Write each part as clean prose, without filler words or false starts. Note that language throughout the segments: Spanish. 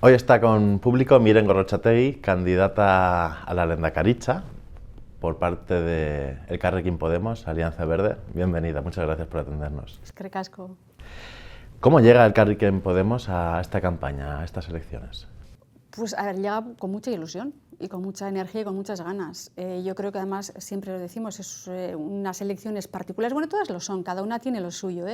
Hoy está con público Miren Gorrotxategi, candidata a la Lehendakaritza por parte de Elkarrekin Podemos, Alianza Verde. Bienvenida, muchas gracias por atendernos. Eskerrik asko. ¿Cómo llega Elkarrekin Podemos a esta campaña, a estas elecciones? Pues a ver, llega con mucha ilusión y con mucha energía y con muchas ganas. Yo creo que además, siempre lo decimos, es unas elecciones particulares, bueno, todas lo son, cada una tiene lo suyo,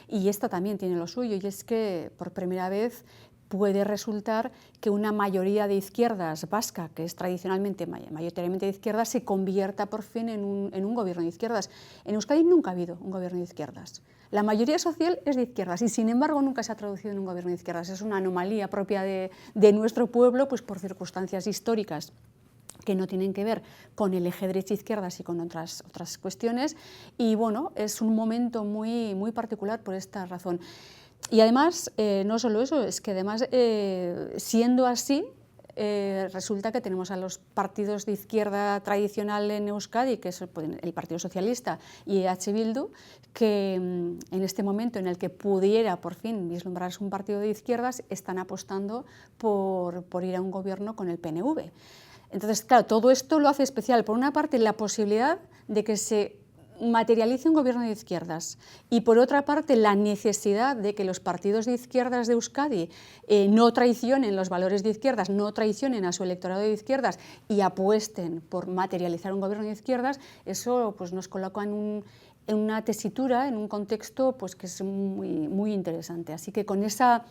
y esta también tiene lo suyo, y es que por primera vez puede resultar que una mayoría de izquierdas vasca, que es tradicionalmente mayoritariamente de izquierdas, se convierta por fin en un gobierno de izquierdas. En Euskadi nunca ha habido un gobierno de izquierdas. La mayoría social es de izquierdas y, sin embargo, nunca se ha traducido en un gobierno de izquierdas. Es una anomalía propia de nuestro pueblo, pues por circunstancias históricas que no tienen que ver con el eje derecha-izquierdas y con otras cuestiones. Y bueno, es un momento muy, muy particular por esta razón. Y además, no solo eso, es que además, siendo así, resulta que tenemos a los partidos de izquierda tradicional en Euskadi, que es el Partido Socialista y EH Bildu, que en este momento en el que pudiera por fin vislumbrarse un partido de izquierdas, están apostando por ir a un gobierno con el PNV. Entonces, claro, todo esto lo hace especial. Por una parte, la posibilidad de que se materialice un gobierno de izquierdas y, por otra parte, la necesidad de que los partidos de izquierdas de Euskadi no traicionen los valores de izquierdas, no traicionen a su electorado de izquierdas y apuesten por materializar un gobierno de izquierdas, eso pues, nos coloca en una tesitura, en un contexto pues, que es muy, muy interesante. Así que con esa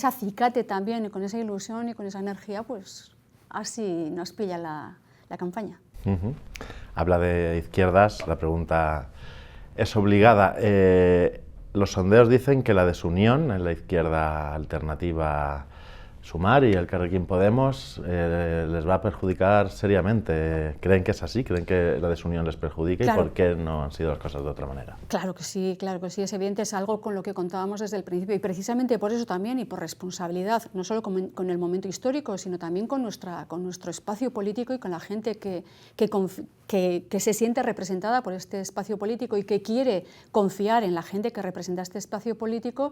acicate también y con esa ilusión y con esa energía, pues así nos pilla la campaña. Habla de izquierdas, la pregunta es obligada. Los sondeos dicen que la desunión en la izquierda alternativa Sumar y Elkarrekin Podemos les va a perjudicar seriamente. ¿Creen que es así? ¿Creen que la desunión les perjudica? Claro. ¿Y por qué no han sido las cosas de otra manera? Claro que sí, es evidente, es algo con lo que contábamos desde el principio y precisamente por eso también y por responsabilidad, no solo con el momento histórico, sino también con nuestro espacio político y con la gente que se siente representada por este espacio político y que quiere confiar en la gente que representa este espacio político.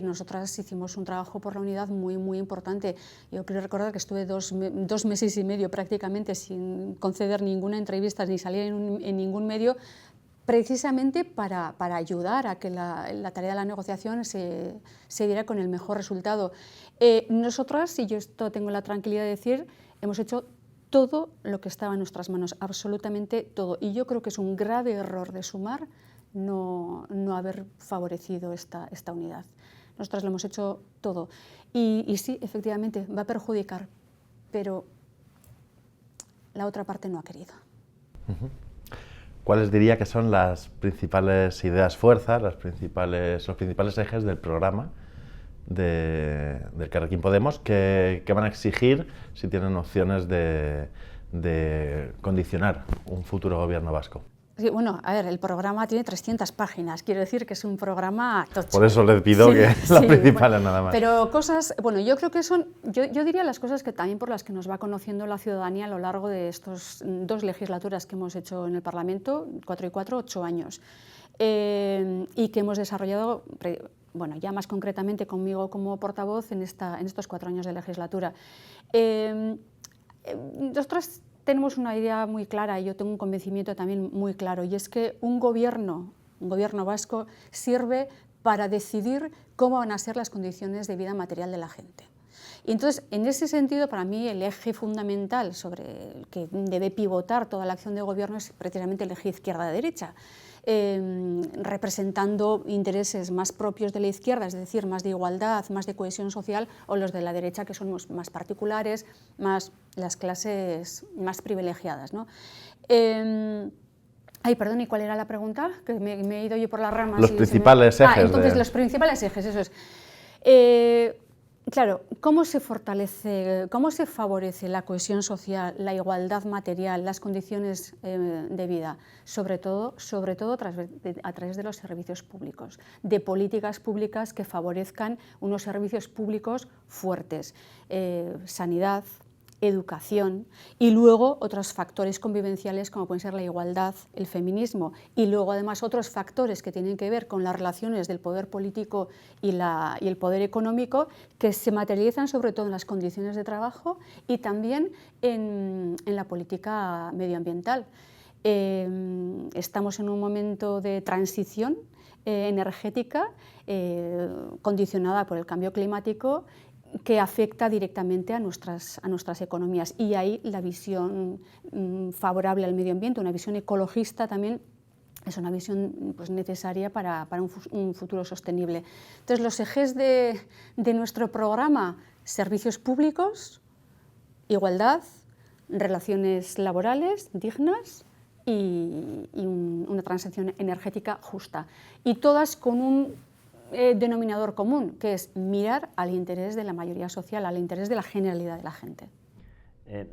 Nosotras hicimos un trabajo por la unidad muy, muy importante. Yo quiero recordar que estuve dos meses y medio prácticamente sin conceder ninguna entrevista ni salir en ningún medio, precisamente para ayudar a que la tarea de la negociación se diera con el mejor resultado. Nosotras, y yo esto tengo la tranquilidad de decir, hemos hecho todo lo que estaba en nuestras manos, absolutamente todo. Y yo creo que es un grave error de Sumar no haber favorecido esta unidad. Nosotras lo hemos hecho todo. Y sí, efectivamente, va a perjudicar, pero la otra parte no ha querido. ¿Cuáles diría que son las principales ideas fuerzas, los principales ejes del programa del Elkarrekin Podemos que van a exigir si tienen opciones de condicionar un futuro gobierno vasco? Sí, bueno, a ver, el programa tiene 300 páginas, quiero decir que es un programa tocho. Por eso les pido que las principales nada más. Pero cosas, bueno, yo creo que son, yo diría las cosas que también por las que nos va conociendo la ciudadanía a lo largo de estos 2 legislaturas que hemos hecho en el Parlamento, 4 y 4, 8 años, y que hemos desarrollado, bueno, ya más concretamente conmigo como portavoz en estos 4 años de legislatura. Nosotros tenemos una idea muy clara y yo tengo un convencimiento también muy claro, y es que un gobierno vasco sirve para decidir cómo van a ser las condiciones de vida material de la gente. Y entonces, en ese sentido, para mí el eje fundamental sobre el que debe pivotar toda la acción de gobierno es precisamente el eje izquierda-derecha, representando intereses más propios de la izquierda, es decir, más de igualdad, más de cohesión social, o los de la derecha, que son más particulares, más las clases más privilegiadas, ¿no? Ay, perdón, ¿y cuál era la pregunta? Que me he ido yo por las ramas. Los principales ejes. Entonces, los principales ejes, eso es. Claro, ¿cómo se fortalece, cómo se favorece la cohesión social, la igualdad material, las condiciones de vida? Sobre todo a través de los servicios públicos, de políticas públicas que favorezcan unos servicios públicos fuertes, sanidad, educación y luego otros factores convivenciales como pueden ser la igualdad, el feminismo y luego además otros factores que tienen que ver con las relaciones del poder político y el poder económico que se materializan sobre todo en las condiciones de trabajo y también en la política medioambiental. Estamos en un momento de transición energética condicionada por el cambio climático que afecta directamente a nuestras economías y ahí la visión favorable al medio ambiente, una visión ecologista también es una visión pues, necesaria para un futuro sostenible. Entonces los ejes de nuestro programa, servicios públicos, igualdad, relaciones laborales dignas y una transición energética justa y todas con un denominador común, que es mirar al interés de la mayoría social, al interés de la generalidad de la gente.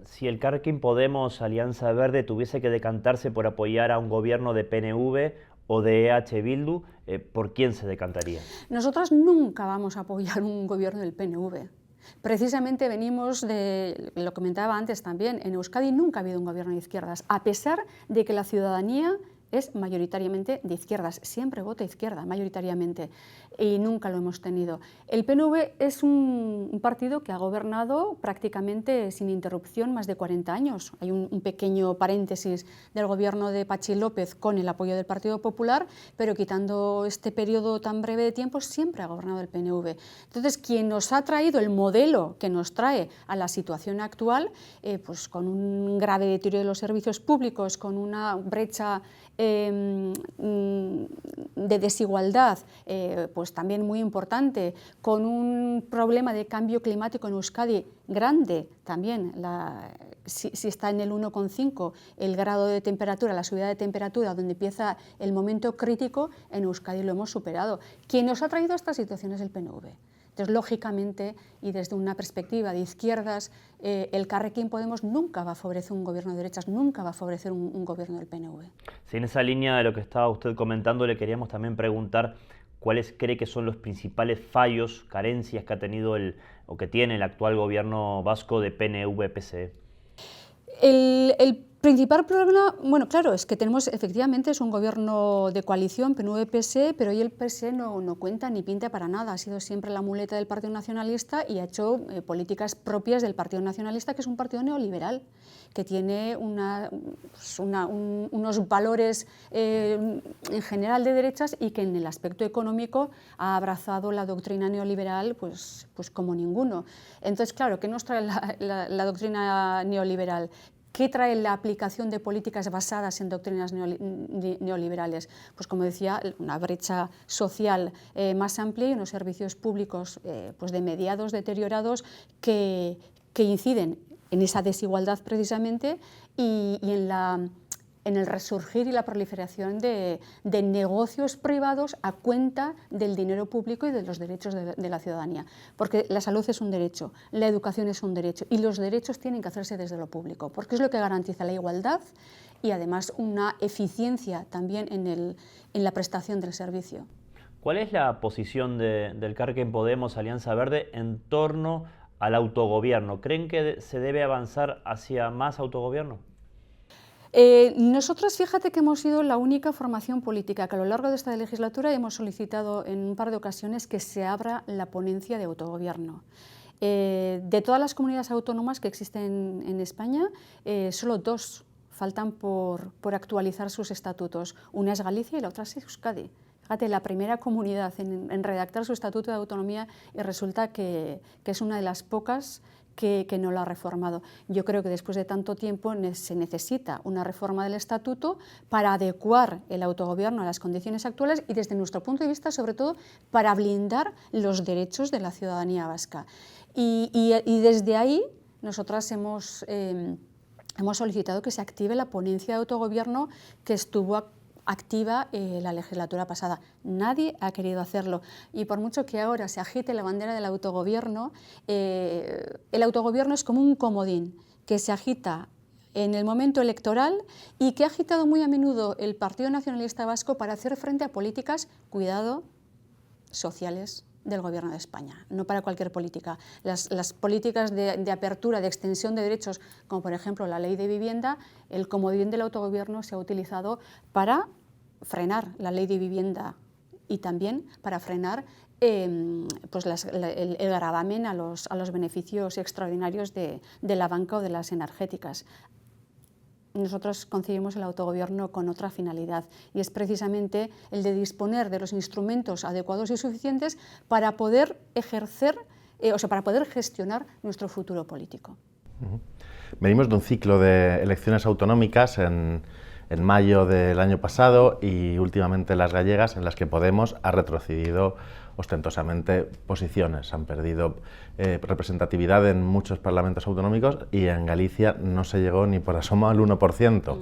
Si Elkarrekin Podemos, Alianza Verde, tuviese que decantarse por apoyar a un gobierno de PNV o de EH Bildu, ¿por quién se decantaría? Nosotras nunca vamos a apoyar un gobierno del PNV. Precisamente venimos de, lo comentaba antes también, en Euskadi nunca ha habido un gobierno de izquierdas, a pesar de que la ciudadanía es mayoritariamente de izquierdas, siempre vota izquierda, mayoritariamente, y nunca lo hemos tenido. El PNV es un partido que ha gobernado prácticamente sin interrupción más de 40 años. Hay un pequeño paréntesis del gobierno de Patxi López con el apoyo del Partido Popular, pero quitando este periodo tan breve de tiempo, siempre ha gobernado el PNV. Entonces, quien nos ha traído el modelo que nos trae a la situación actual, pues con un grave deterioro de los servicios públicos, con una brecha de desigualdad pues también muy importante, con un problema de cambio climático en Euskadi grande también, si está en el 1,5 el grado de temperatura, la subida de temperatura, donde empieza el momento crítico, en Euskadi lo hemos superado. ¿Quién nos ha traído a esta situación es el PNV? Entonces, lógicamente, y desde una perspectiva de izquierdas, Elkarrekin Podemos nunca va a favorecer un gobierno de derechas, nunca va a favorecer un gobierno del PNV. Sí, en esa línea de lo que estaba usted comentando, le queríamos también preguntar cuáles cree que son los principales fallos, carencias que ha tenido o que tiene el actual gobierno vasco de PNV-PSE. El principal problema, bueno, claro, es que tenemos, efectivamente, es un gobierno de coalición, PNV-PSE, pero hoy el PSE no cuenta ni pinta para nada, ha sido siempre la muleta del Partido Nacionalista y ha hecho políticas propias del Partido Nacionalista, que es un partido neoliberal, que tiene unos valores en general de derechas y que en el aspecto económico ha abrazado la doctrina neoliberal pues como ninguno. Entonces, claro, ¿qué nos trae la doctrina neoliberal? ¿Qué trae la aplicación de políticas basadas en doctrinas neoliberales? Pues como decía, una brecha social más amplia y unos servicios públicos pues de mediados, deteriorados, que inciden en esa desigualdad precisamente y en el resurgir y la proliferación de negocios privados a cuenta del dinero público y de los derechos de la ciudadanía. Porque la salud es un derecho, la educación es un derecho y los derechos tienen que hacerse desde lo público, porque es lo que garantiza la igualdad y además una eficiencia también en la prestación del servicio. ¿Cuál es la posición del Elkarrekin Podemos, Alianza Verde, en torno al autogobierno? ¿Creen que se debe avanzar hacia más autogobierno? Nosotros, fíjate que hemos sido la única formación política que a lo largo de esta legislatura hemos solicitado en un par de ocasiones que se abra la ponencia de autogobierno. De todas las comunidades autónomas que existen en España, solo dos faltan por actualizar sus estatutos. Una es Galicia y la otra es Euskadi. Fíjate, la primera comunidad en redactar su estatuto de autonomía y resulta que es una de las pocas que no lo ha reformado. Yo creo que después de tanto tiempo se necesita una reforma del estatuto para adecuar el autogobierno a las condiciones actuales y desde nuestro punto de vista, sobre todo, para blindar los derechos de la ciudadanía vasca. Y desde ahí nosotras hemos solicitado que se active la ponencia de autogobierno que estuvo activa la legislatura pasada. Nadie ha querido hacerlo y por mucho que ahora se agite la bandera del autogobierno, el autogobierno es como un comodín que se agita en el momento electoral y que ha agitado muy a menudo el Partido Nacionalista Vasco para hacer frente a políticas, cuidado, sociales del Gobierno de España, no para cualquier política. Las políticas de apertura, de extensión de derechos, como por ejemplo la ley de vivienda, el comodín del autogobierno se ha utilizado para frenar la ley de vivienda y también para frenar pues el gravamen a los beneficios extraordinarios de la banca o de las energéticas. Nosotros concebimos el autogobierno con otra finalidad y es precisamente el de disponer de los instrumentos adecuados y suficientes para poder ejercer, para poder gestionar nuestro futuro político. Venimos de un ciclo de elecciones autonómicas en mayo del año pasado y últimamente las gallegas, en las que Podemos ha retrocedido ostentosamente posiciones, han perdido representatividad en muchos parlamentos autonómicos y en Galicia no se llegó ni por asomo al 1%.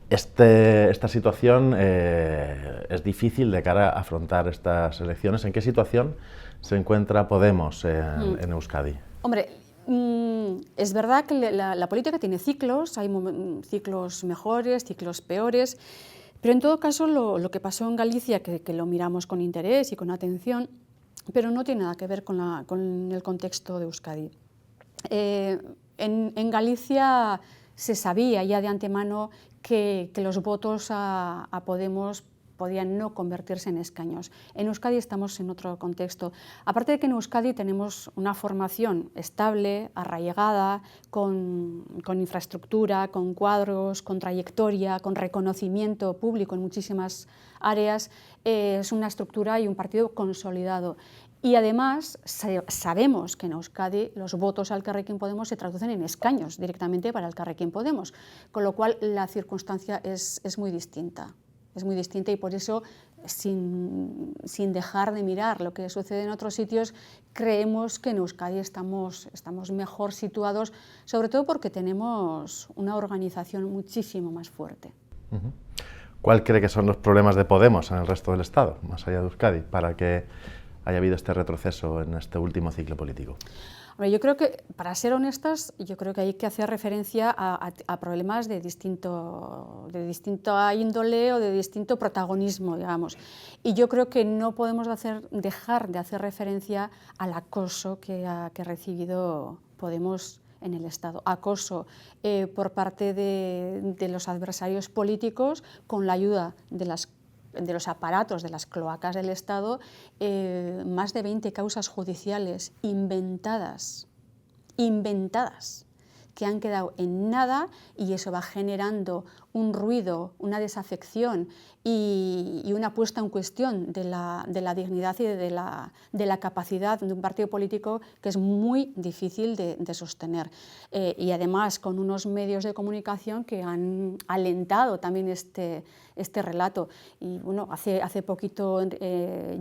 Esta situación es difícil de cara a afrontar estas elecciones. ¿En qué situación se encuentra Podemos en Euskadi? Hombre, es verdad que la política tiene ciclos, hay ciclos mejores, ciclos peores, pero en todo caso lo que pasó en Galicia, que lo miramos con interés y con atención, pero no tiene nada que ver con el contexto de Euskadi. En Galicia se sabía ya de antemano que los votos a Podemos podían no convertirse en escaños. En Euskadi estamos en otro contexto. Aparte de que en Euskadi tenemos una formación estable, arraigada, con infraestructura, con cuadros, con trayectoria, con reconocimiento público en muchísimas áreas, es una estructura y un partido consolidado. Y además sabemos que en Euskadi los votos al Elkarrekin Podemos se traducen en escaños directamente para el Elkarrekin Podemos, con lo cual la circunstancia es muy distinta. Es muy distinta y por eso, sin dejar de mirar lo que sucede en otros sitios, creemos que en Euskadi estamos mejor situados, sobre todo porque tenemos una organización muchísimo más fuerte. ¿Cuál cree que son los problemas de Podemos en el resto del Estado, más allá de Euskadi, para que haya habido este retroceso en este último ciclo político? Bueno, yo creo que, para ser honestas, yo creo que hay que hacer referencia a problemas de distinta índole o de distinto protagonismo, digamos. Y yo creo que no podemos dejar de hacer referencia al acoso que ha recibido Podemos en el Estado. Acoso por parte de los adversarios políticos con la ayuda de los aparatos, de las cloacas del Estado, más de 20 causas judiciales inventadas, que han quedado en nada, y eso va generando un ruido, una desafección y una puesta en cuestión de la dignidad y de la capacidad de un partido político que es muy difícil de sostener. Y además con unos medios de comunicación que han alentado también este relato. Y bueno, hace poquito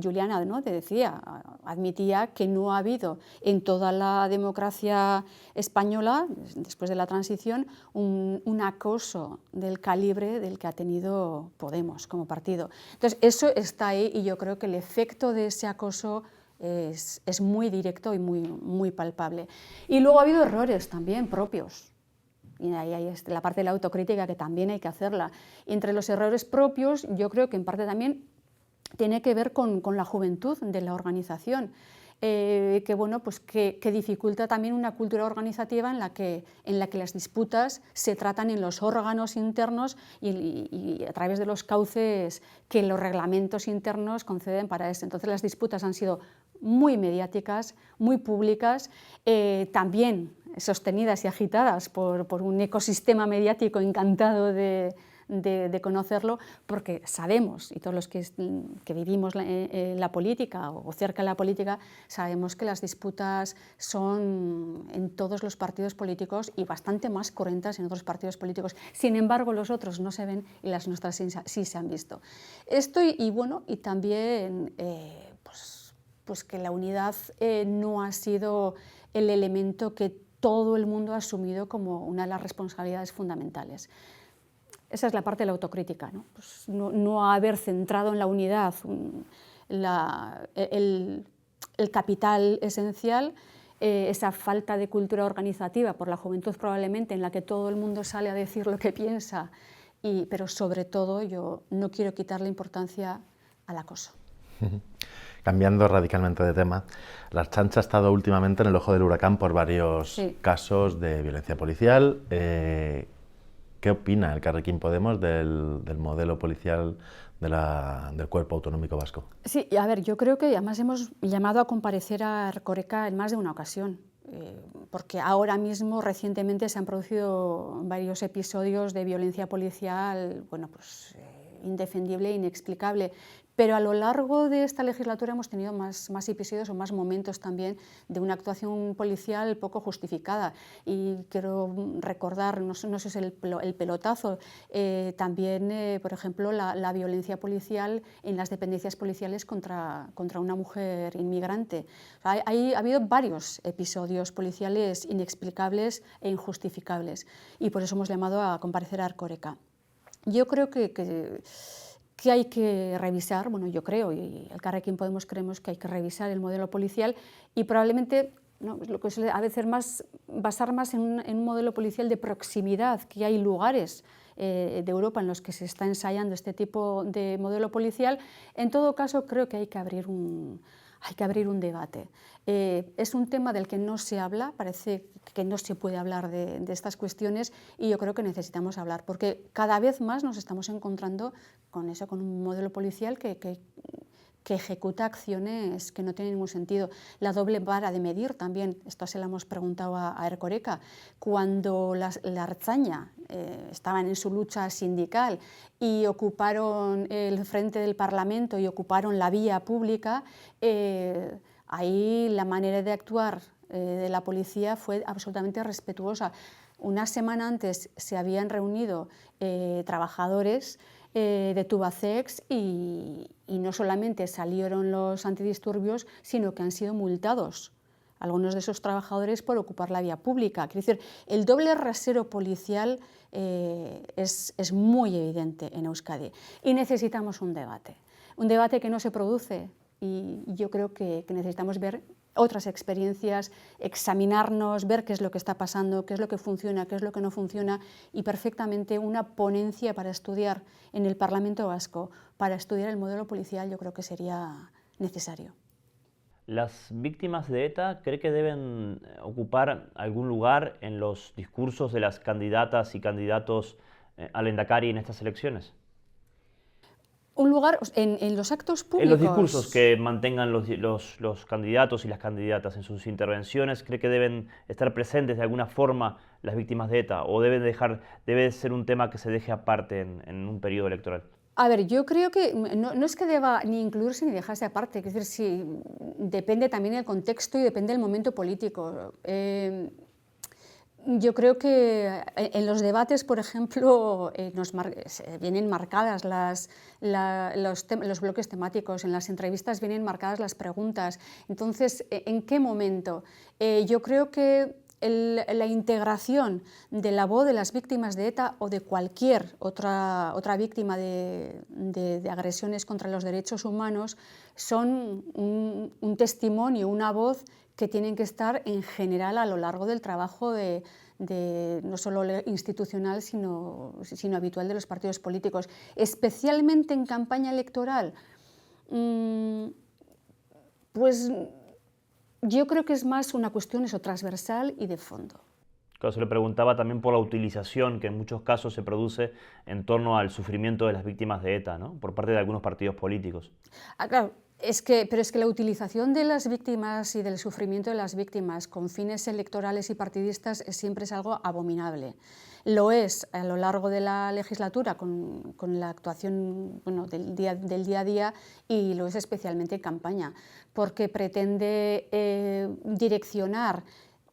Juliana, ¿no?, te decía, admitía que no ha habido en toda la democracia española, después de la transición, un acoso del calibre del que ha tenido Podemos como partido. Entonces, eso está ahí y yo creo que el efecto de ese acoso es muy directo y muy palpable. Y luego ha habido errores también propios. Y ahí hay la parte de la autocrítica que también hay que hacerla. Y entre los errores propios, yo creo que en parte también tiene que ver con la juventud de la organización, que dificulta también una cultura organizativa en la que las disputas se tratan en los órganos internos y a través de los cauces que los reglamentos internos conceden para eso. Entonces las disputas han sido muy mediáticas, muy públicas, también sostenidas y agitadas por un ecosistema mediático encantado de conocerlo, porque sabemos, y todos los que vivimos la política o cerca de la política, sabemos que las disputas son en todos los partidos políticos y bastante más cruentas en otros partidos políticos. Sin embargo, los otros no se ven y las nuestras sí se han visto. Esto y también pues que la unidad no ha sido el elemento que todo el mundo ha asumido como una de las responsabilidades fundamentales. Esa es la parte de la autocrítica, ¿no? Pues no haber centrado en la unidad el capital esencial, esa falta de cultura organizativa por la juventud probablemente, en la que todo el mundo sale a decir lo que piensa, pero sobre todo yo no quiero quitarle importancia al acoso. Cambiando radicalmente de tema, la Ertzaintza ha estado últimamente en el ojo del huracán por varios casos de violencia policial. ¿Qué opina Elkarrekin Podemos del modelo policial del Cuerpo Autonómico Vasco? Sí, a ver, yo creo que además hemos llamado a comparecer a Erkoreka en más de una ocasión, porque ahora mismo, recientemente, se han producido varios episodios de violencia policial, bueno, pues indefendible e inexplicable. Pero a lo largo de esta legislatura hemos tenido más episodios o más momentos también de una actuación policial poco justificada. Y quiero recordar, no sé si es el pelotazo, también, por ejemplo, la violencia policial en las dependencias policiales contra una mujer inmigrante. Ha habido varios episodios policiales inexplicables e injustificables, y por eso hemos llamado a comparecer a Erkoreka. Yo creo que hay que revisar, bueno, yo creo, y Elkarrekin Podemos creemos que hay que revisar el modelo policial y probablemente, ¿no?, lo que suele a veces basar más en un modelo policial de proximidad, que hay lugares de Europa en los que se está ensayando este tipo de modelo policial. En todo caso, creo que hay que abrir un debate. Es un tema del que no se habla, parece que no se puede hablar de estas cuestiones, y yo creo que necesitamos hablar, porque cada vez más nos estamos encontrando con un modelo policial que ejecuta acciones que no tienen ningún sentido. La doble vara de medir también, esto se lo hemos preguntado a Erkoreka. Cuando la Ertzaina estaban en su lucha sindical y ocuparon el frente del Parlamento y ocuparon la vía pública, ahí la manera de actuar de la policía fue absolutamente respetuosa. Una semana antes se habían reunido trabajadores de Tubacex y no solamente salieron los antidisturbios, sino que han sido multados algunos de esos trabajadores por ocupar la vía pública. Quiero decir, el doble rasero policial es muy evidente en Euskadi y necesitamos un debate que no se produce, y yo creo que necesitamos ver otras experiencias, examinarnos, ver qué es lo que está pasando, qué es lo que funciona, qué es lo que no funciona, y perfectamente una ponencia para estudiar en el Parlamento Vasco, para estudiar el modelo policial, yo creo que sería necesario. ¿Las víctimas de ETA cree que deben ocupar algún lugar en los discursos de las candidatas y candidatos al Lehendakari en estas elecciones? Un lugar en los actos públicos. En los discursos que mantengan los candidatos y las candidatas en sus intervenciones, ¿cree que deben estar presentes de alguna forma las víctimas de ETA, o debe ser un tema que se deje aparte en un periodo electoral? A ver, yo creo que no es que deba ni incluirse ni dejarse aparte, es decir, sí, depende también del contexto y depende del momento político. Yo creo que en los debates, por ejemplo, vienen marcadas los bloques temáticos, en las entrevistas vienen marcadas las preguntas. Entonces, ¿en qué momento? Yo creo que la integración de la voz de las víctimas de ETA o de cualquier otra víctima de agresiones contra los derechos humanos son un testimonio, una voz que tienen que estar en general a lo largo del trabajo no solo institucional, sino habitual de los partidos políticos, especialmente en campaña electoral. Pues yo creo que es más una cuestión transversal y de fondo. Claro, se le preguntaba también por la utilización que en muchos casos se produce en torno al sufrimiento de las víctimas de ETA, ¿no?, por parte de algunos partidos políticos. Claro. Pero es que la utilización de las víctimas y del sufrimiento de las víctimas con fines electorales y partidistas siempre es algo abominable. Lo es a lo largo de la legislatura con la actuación, bueno, del día a día, y lo es especialmente en campaña, porque pretende direccionar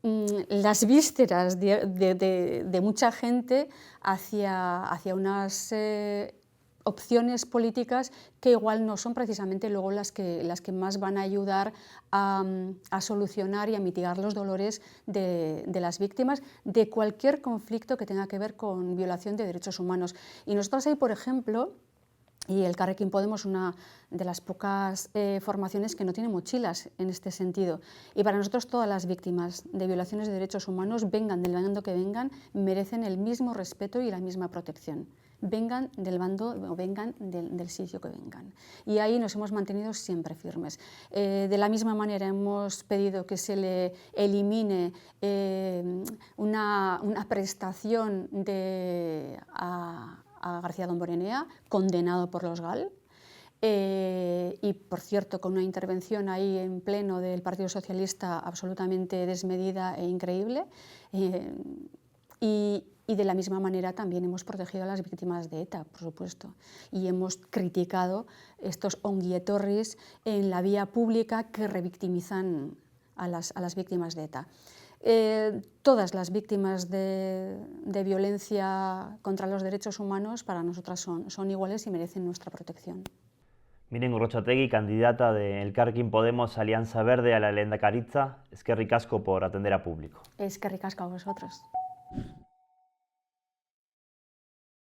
las vísceras de mucha gente hacia unas opciones políticas que igual no son precisamente luego las que más van a ayudar a solucionar y a mitigar los dolores de las víctimas de cualquier conflicto que tenga que ver con violación de derechos humanos. Y nosotros ahí, por ejemplo, y Elkarrekin Podemos, una de las pocas formaciones que no tiene mochilas en este sentido. Y para nosotros todas las víctimas de violaciones de derechos humanos, vengan del bando que vengan, merecen el mismo respeto y la misma protección. vengan del bando o vengan del sitio que vengan. Y ahí nos hemos mantenido siempre firmes. De la misma manera hemos pedido que se le elimine una prestación a García Damborenea, condenado por los GAL. Y, por cierto, con una intervención ahí en pleno del Partido Socialista absolutamente desmedida e increíble. Y de la misma manera también hemos protegido a las víctimas de ETA, por supuesto. Y hemos criticado estos onguietorris en la vía pública que revictimizan a las víctimas de ETA. Todas las víctimas de violencia contra los derechos humanos para nosotras son iguales y merecen nuestra protección. Miren Gorrotxategi, candidata de Elkarrekin Podemos Alianza Verde a la lehendakaritza, eskerrik asko por atender a público. Eskerrik asko a vosotros.